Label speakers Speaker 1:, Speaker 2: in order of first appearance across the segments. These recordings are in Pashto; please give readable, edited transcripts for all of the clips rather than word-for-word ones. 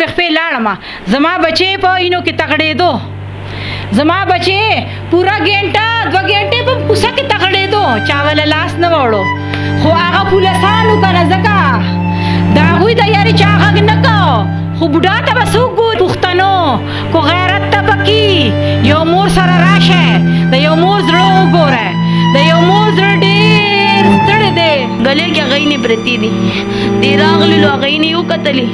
Speaker 1: بخپې لاړم زما بچی په اینو کې تغړېدو زما بچی پورا ګنټه 2 ګنټې په کوڅه کې تغړېدو چا ول لاس نه وړو خو هغه پولیسانو کنه ځکه دا هوی د یاري چا غږ نه کو خو بوډا ته به څوک ګوري پښتنو کو غیرت ته پکې یو مور سره راشه د یو مور زړه وګوره د یو مور زړه ډېر ستړی دی
Speaker 2: गले क्या गई नहीं प्रति दी तेरा अगले लो गई नहीं वो कतली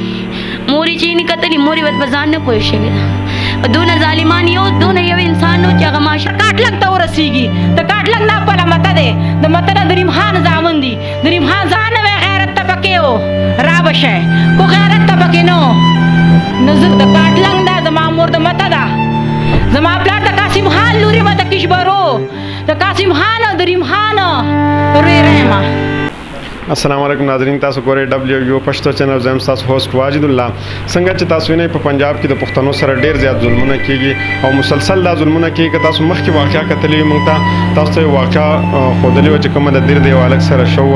Speaker 2: मोरी चीनी कतली मोरी बत बजान ने कोई शेगा दोनों जालिमानी हो दोनों ये इंसान हो क्या गमाशा
Speaker 1: काट लगता हो रसीगी तो काट लगना पला मत दे द मत ना दरीम खान जामंदी दरीम खान जान वे गैरत तबके हो राबशे को गैरत तबके नो नजर द काट लगना द मामूर द मत दा जमा प्लाट द कासिम खान लूरी मत किशबरो द कासिम खान दरीम खान रे रहमा
Speaker 3: अस्सलाम वालेकुम नाज़रीन तासु गोरे WU पश्तो चैनल ज़म तासु होस्ट वाजिदुल्लाह सँगه چې تاسو نه په پنجاب کې د پښتنو سره ډیر زیات ظلمونه کیږي او مسلسل دا ظلمونه کیږي تاسو مخکې واقعا کتلې مونږ ته تاسو واقعا خودلې و چې کومه د دیر دیوالک سره شو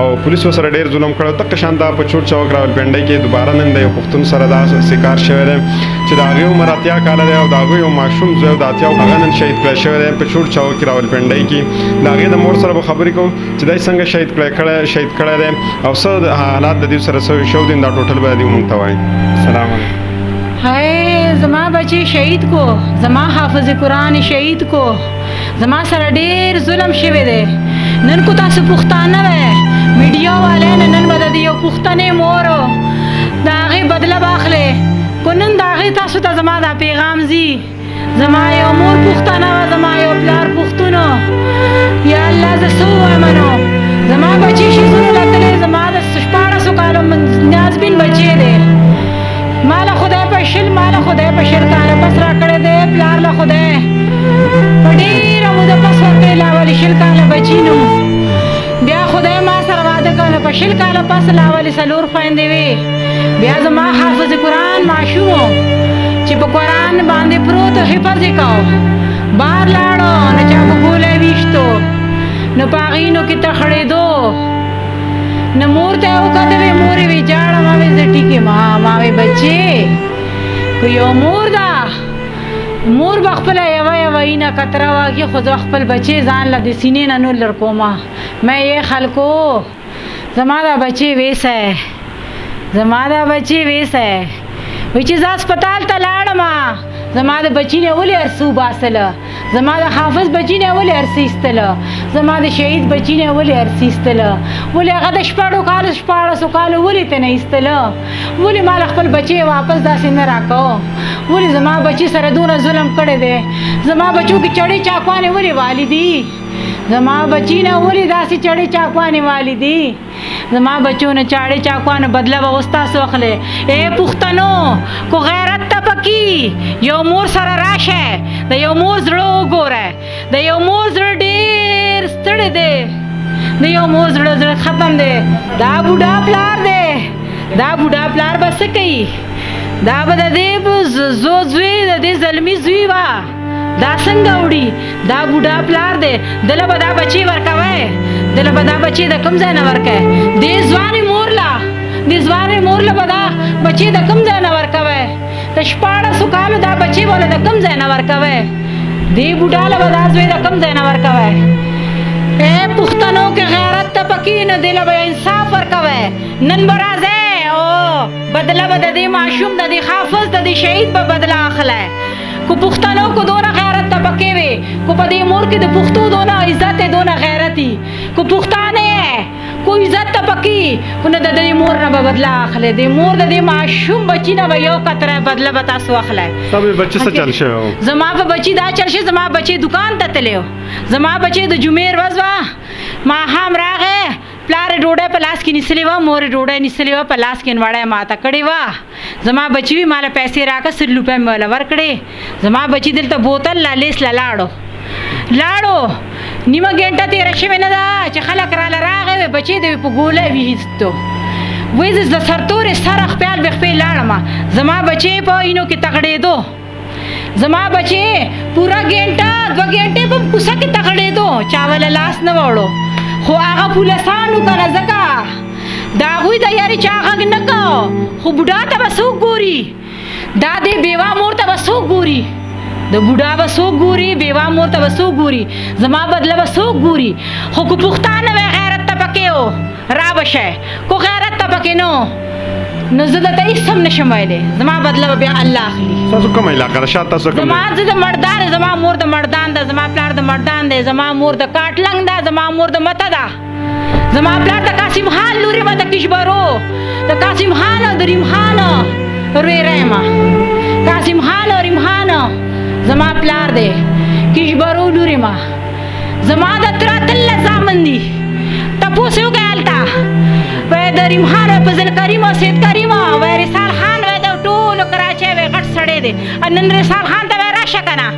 Speaker 3: او پولیسو سره ډیر ظلم کړو تک شاندا په چور چوک راول پنډای کې دوباره نن د یو پښتون سره دا شکار شوی دی چې دا غو مراتیا کال دی او دا غو ماشوم زو داتیا او هغه نن شهید کړی شوی دی په چور چوک راول پنډای کې دا غي د مور سره خبرې کوم چې دای څنګه شهید کړی دی او څه حالات د دې سره شو دین دا ټوټل به دی مونږ ته وایي السلام علیکم
Speaker 1: हाय जमा बच्चे शहीद को जमा हाफिज कुरान शहीद को जमा सर ढेर जुल्म शवे दे नन को तास पुख्ताना वे मीडिया वाले नन बद दियो पुख्तने मोरो दागे बदला बाखले कोनन दागे तासु ता जमा दा पैगाम जी जमा यो मोर पुख्ताना व जमा यो प्यार पुख्तनो या अल्लाह ज सो amano जमा बच्चे शिजुर लतले जमा द सुपाड़ा सुकालो न्याज बिन बच्चे दे माला खुदा पे शिल माला खुदा पे शिल काले पस राकड़े दे प्यार ला खुदा पडीर मुझे पस वक्ते लावली शिल काले बचीनु बिया खुदा मा सरवादे काले पे शिल काले पस लावली सलूर फाइंदे वे बिया जमा हाफिज कुरान माशूमो ची पे कुरान बांधे प्रोत हिफाज काओ बार लाड़ो न चाबू बोले विश्तो न पागीनो की तखड़े दो न मूर्ते वो कदवे मोरे वी जाड़ा मावे जटी के मावे बच्चे को यो मूर्दा मूर बखपला यवा यवा इना कतरा वाकी खुद बखपल बच्चे जान ला दे सीने ना नो लड़कोमा मैं ये खलको जमादा बच्चे वैसा है जमादा बच्चे वैसा है विच इज अस्पताल तलाड़मा जमादा बच्ची ने बोले अरसू बासल जमादा हाफिज बच्ची ने बोले अरसीस्तल जमादा शहीद बच्ची ने बोले अरसीस्तल बोले अगर शपाड़ो काल शपाड़ा सो काल बोले ते नहीं इस्तल बोले माल खपल बच्चे वापस दासे न राको बोले जमा बच्ची सर दूना जुल्म करे दे जमा बच्चों की चढ़े चाकवाने बोले वालिदी जमा बच्ची ने बोले दासी चढ़े चाकवाने वालिदी जमा बच्चों ने चाड़े चाकवाने बदला व्यवस्था सोखले ए पुख्तनो को गैरत तपकी यो मोर सरा राशे द यो मोर जड़ो गोरे द यो मोर जड़ ढेर स्तड़े दे द यो मोर जड़ खत्म दे दा बुढ़ा प्लार दे दा बुढ़ा प्लार बस कई दा बद दे जो जुई दे जलमी जुई वा दा संगौड़ी दा बुढ़ा प्लार दे दल बदा बची वरकावे दल बदा बची द कम जाना वरके दे जवानी मोरला दे जवानी मोरला बदा बची द कम जाना वरकावे तशपाड़ा सुकालो दा बची बोले द कम जाना वरकावे दे बुढ़ा ला बदा जुई द कम जाना वरकावे ए पुख्तनो के गैरत तपकी न दिल बे इंसाफ वरकावे नन बराजे ओ बदला बद दे माशूम the they Hafiz the they शहीद ब बदला अखला को पुख्तनो को दोना गैरत तबके वे को पदे मोर के दे पुख्तो दोना इज्जत दोना गैरती को पुख्ताने को इज्जत तबकी उन द दे मोर ना बदला अखले दे मोर दे माशूम बच्ची ना भयो कतरा बदला बता सो अखला
Speaker 3: सब बच्चे से चल शे
Speaker 1: जमा पे बच्ची दा चल शे जमा बच्चे दुकान ततले जमा बच्चे द जुमेर वजवा मा हम रागे प्लारे डोडे पलास की निसली वा मोरे डोडे निसली वा पलास की नवाड़ा माता कड़ी वा जमा बची भी माला पैसे राका 100 रुपये में वाला वरकड़े जमा बची दिल तो बोतल लालेस लाड़ो लाड़ो निम गेंटा तेरा शे में नदा चखला कराला रागे बची दे पगोले भी हिस्तो वेज द सरतोरे सरख प्याल बखपे लाड़मा जमा बचे प इनो की तगड़े दो जमा बचे पूरा गेंटा 2 गेंटे पर कुसा की तगड़े दो चावल लास न वड़ो खो आगा पुलिसानु का नजका دا هغوی د یاري چا غږ نه کو خو بوډا ته به څوک ګوري دا د بیوا مور ته به څوک ګوري د بوډا به څوک ګوري بیوا مور ته به څوک ګوري زما بدله به څوک ګوري خو که پښتانه وی غیرت ته پکې و را به شی کو غیرت ته پکې نو زه درته هېڅ هم نشم ویلی زما بدله به بیا الله اخلي
Speaker 3: تاسو کومه علاقه ده شاته تاسو کوم
Speaker 1: زما زه د مردان زما مور د مردان ده زما پلار د مردان دی زما مور د کاټلنګ ده زما مور د مته ده زما پلار د قاسم خان لورې به د کشبرو د قاسم خان او د ریم خان رویری ما قاسم خان او ریم خان زما پلار دی کشبرو لورې ما زما د تره اتلس زامن دي تپوس یې وکړئ هلته وایي د ریم خان وایي فضل کریم او سید کریم وایي رسال خان وایي د ټولو کراچۍ وایي غټ سړی دی نن رسال خان ته وایي راشه که نه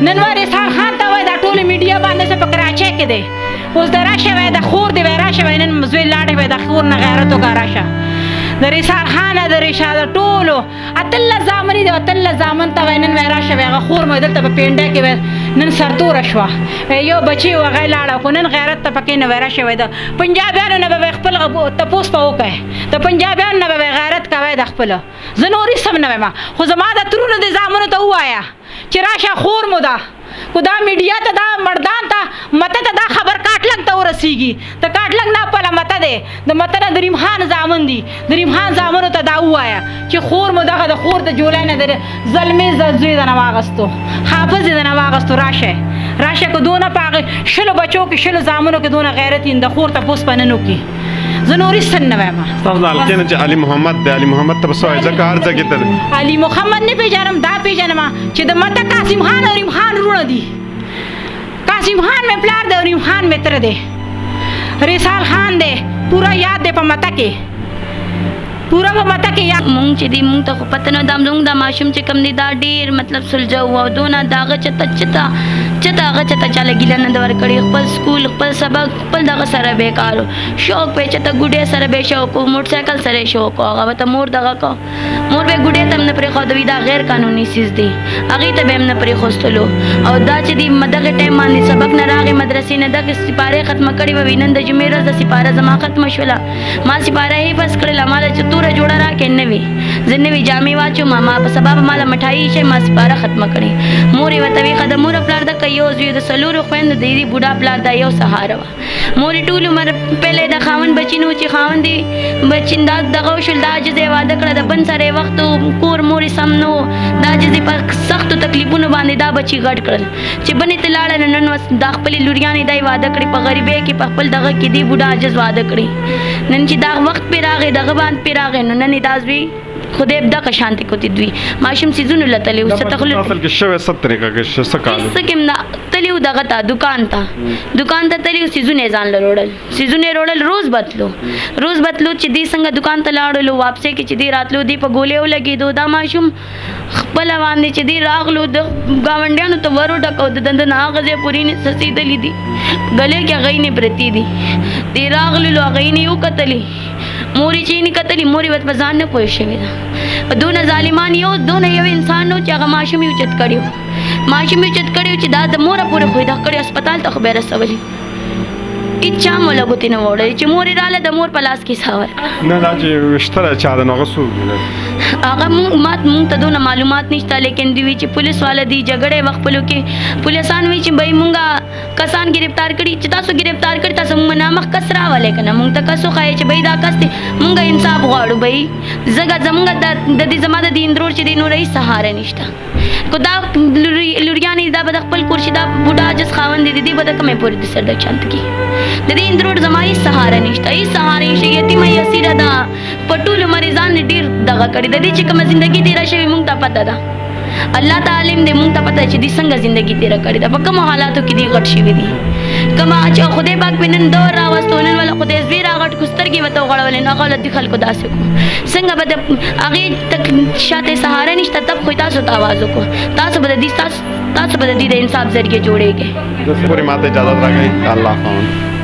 Speaker 1: نن وایي رسال خان ته وایي دا ټولې میډیا باندې څه په کراچۍ کې دی اوس د راشه وایي د خور دی وایي راشه وایي نن زوی لاړې وایي د خور نه غیرت وکړه راشه د رسال خان د رشا د ټولو اتلس زامن دي اتلس زامن ته وایي نن وایي راشه وایي هغه خور مې دلته په پینډه کې وایي نن سرتوره شوه یو بچی و هغه لاړه خو نن غیرت ته پکې نه وایي راشه وایي د پنجابیانو نه به خپل تپوس په وکړئ د پنجابیانو نه به غیرت کوئ د خپله زه نور هېڅ هم نه وایم خو زما د ترونو د زامنو ته ووایه چې راشه خور مو ده خو دا میډیا ته دا مردان ته مته ته دا خبر کاټلنګ ته ورسیږي د کاټلنګ نه پله مته دی د مته نه د ریم خان زامن دي د ریم خان زامنو ته دا ووایه چې خور مو دغه د خور د جولای نه د زلمې زوی د نه واغستو حافظ یې د نه واغستو راشه که دونه په هغې شلو بچو کې شلو زامنو کې دونه غیرت یې د خور تپوس په نه وکړي زه نور هېڅ نه وایم
Speaker 3: تاسو د حلقې نه چې علي محمد دی علي محمد ته به څه وایي ځکه هر ځای کې ته
Speaker 1: علي محمد نه پېژنم دا پېژنم چې د مته قاسم خان او ریم خان وروڼه دي قاسم خان مې پلار دی او ریم خان مې تره دی رسال خان دی پوره یاد دی په مته کې پوره په مته کې یاد
Speaker 2: مونږ چې دی مونږ ته خو پته نه ده زموږ دا ماشوم چې کوم دی دا ډېر مطلب سلجه و او دونه د هغه چته هغه چته چاله ګیله نه ده ورکړې خپل سکول خپل سبق خپل دغه سره بېکارو شوق به چته ګوډۍ سره به شوق و موټرسایکل سره یې شوق و هغه به ته مور دغه کو مور به ګوډۍ ته هم نه پرېښودوي دا غیر قانوني څیز دی هغې ته به هم نه پرېښوستلو او دا چې دی دغه ټایم باندې سبق نه راغې مدرسې نه دغه سپارې ختمه کړې وه نن د جمعې ورځ د سپاره زما ختمه شوله ما سپاره حفظ کړله ما له چې توره جوړه راکړې نه وي زه نوې جامې واچوم ما په سبا به ما له مټایي شی ما سپاره ختمه کړې مور یې ورته ویې ښه د مور پلار دکه یو زوی د څلورو خویندو د دې بوډا پلار دا یو سهاره وه مور یې ټول عمر پهلی د خاوند بچي نه و چې خاوند یې بچي دا دغه وشول دا عجز یې واده کړه د بن سره یې وخت کور مور یې سم نه و دا عجز یې په سختو تکلیفونو باندې دا بچي غټ کړل چې بنې ته لاړه نو نن دا خپلې لوریانې دا یې واده کړې په غریبۍ کې په خپل دغه کې دې بوډا عجز واده کړې نن چې دا وخت پرې راغی دغه باندې پرې راغی نو نن یې دا زوی خدای دغه شانتې کوتې دوی ماشوم څیزونو له تللی اوس تخلو
Speaker 3: اصل کې شوی څه طریقه کې څه کال
Speaker 2: څه کې نه تللی دغه ته دکان ته تللی څیزونه یې ځان له روړل څیزونه یې روړل روز بتلو چې دې څنګه دکان ته لاړلو واپسې کې چې دې راتلو دې په ګولې ولګېدو دا ماشوم خپله باندې چې دې راغلو د ګاونډیانو ته ور وډکو د دنده نه هغه ځای پورې نه څڅېدلي دي ګلې کې هغوی نه پرتې دي دې راغللو هغوی نه یې وکتلې مور یې چې یې نه کتلې مور یې په ځان نه پوه شوې ده په دونه ظالمان دونه یو انسان و چې هغه ماشوم یې اوچت کړی و چې دا د موره پورې خو یې دغه کړی هسپتال ته خو به یې رسولي هېڅ چا مو له ګوتې نه وړی چې مور یې راله د مور په لاس کې ساور
Speaker 3: نه دا چې ویشتلی چا ده نو هغه څوک
Speaker 2: هغه مونږ ته دونه معلومات نشته لیکن دوی چې پولیس والا دي جګړې وخت خپلو کې پولیسان وایي چې بهی مونږه کسان گرفتار کړي چې تاسو گرفتار کړي تاسو مونږ نامخ کس راولئ که نه مونږ ته کس وښایئ چې بهی دا کس دی مونږ انصاف غواړو بهی زمونږ د دې زما د دین درور چې دی نور هېڅ سهاره نشته که دا لوریانې دا به د خپل کور چې دا بوډا عجز خاوند دی د دې به د کومې پورې د سر د چانت کې د دې اندرور زما هېڅ سهاره نشته هېڅ سهاره نشته یتیمه یسیره ده په ټولو مریضان یې ډېر دغه کړي د دې چې کومه زندګي تېره شوې مونږ ته پته ده الله تعالی دې مونږ ته پته چې دې څنګه زندګي تېره کړې ده په کومو حالاتو کې دې غټ شوي دي کومه چې خدای پاک پې نن دور راوستو نن والا خدای زوی راغټ کړو سترګې ورته وغړولې نو هغه له دې خلکو داسې کړو څنګه به د هغې تک شاته سهاره نشته تب خو تاسو ته آواز وکړو تاسو به د دې د انصاف ذریعه جوړېږئ
Speaker 3: پورې ماته اجازت راکړئ الله خاوند